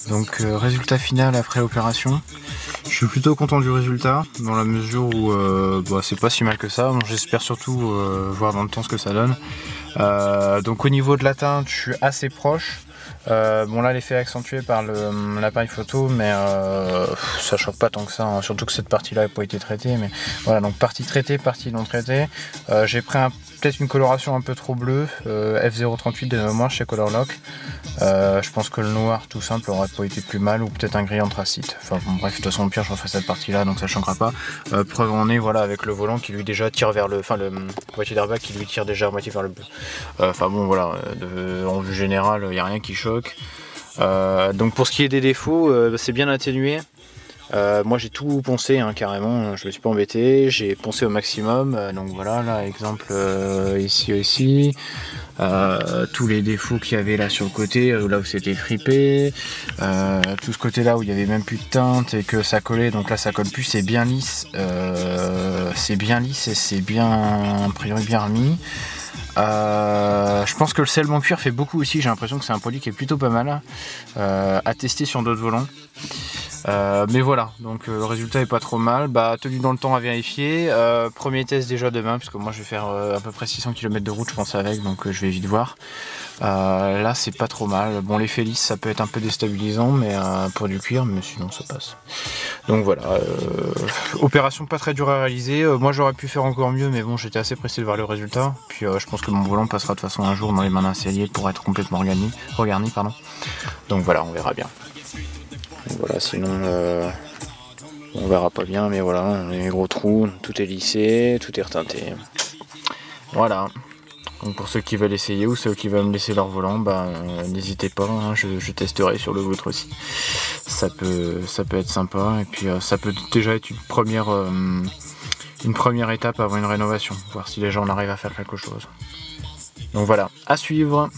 Donc résultat final après l'opération. Je suis plutôt content du résultat dans la mesure où c'est pas si mal que ça. Bon, j'espère surtout voir dans le temps ce que ça donne. Donc au niveau de l'atteinte, je suis assez proche. Bon là l'effet est accentué par l'appareil photo, mais ça choque pas tant que ça, hein. Surtout que cette partie là n'a pas été traitée, mais voilà, donc partie traitée, partie non traitée. J'ai pris peut-être une coloration un peu trop bleue, F038 de mémoire chez Colorlock. Je pense que le noir tout simple aurait pas été plus mal, ou peut-être un gris anthracite. Enfin bon, bref, de toute façon au pire je referai cette partie là, donc ça changera pas. Preuve en est, voilà, avec le volant qui lui déjà tire vers le boîtier d'airbag qui lui tire déjà à moitié vers le bleu. Enfin bon voilà, en vue générale il n'y a rien qui choque. Donc pour ce qui est des défauts, c'est bien atténué. Moi j'ai tout poncé, hein, carrément, je me suis pas embêté, j'ai poncé au maximum, donc voilà, là exemple ici aussi, tous les défauts qu'il y avait là sur le côté, là où c'était fripé, tout ce côté là où il y avait même plus de teinte et que ça collait, donc là ça colle plus, c'est bien lisse, et c'est bien, a priori bien remis. Je pense que le scellement cuir fait beaucoup aussi, j'ai l'impression que c'est un produit qui est plutôt pas mal à tester sur d'autres volants. Mais voilà, donc le résultat est pas trop mal. Tenu dans le temps à vérifier. Premier test déjà demain, puisque moi je vais faire à peu près 600 km de route je pense avec, donc je vais vite voir. Là c'est pas trop mal. Bon, l'effet lisse ça peut être un peu déstabilisant, mais pour du cuir, mais sinon ça passe. Donc voilà, opération pas très dure à réaliser. Moi j'aurais pu faire encore mieux, mais bon, j'étais assez pressé de voir le résultat. Puis je pense que mon volant passera de toute façon un jour dans les mains d'un sellier pour être complètement regarni, pardon. Donc voilà, on verra bien. Donc voilà, sinon on verra pas bien, mais voilà, les gros trous, tout est lissé, tout est reteinté. Voilà. Donc pour ceux qui veulent essayer ou ceux qui veulent me laisser leur volant, n'hésitez pas, hein, je testerai sur le vôtre aussi. Ça peut être sympa, et puis ça peut déjà être une première étape avant une rénovation, voir si les gens arrivent à faire quelque chose. Donc voilà, à suivre.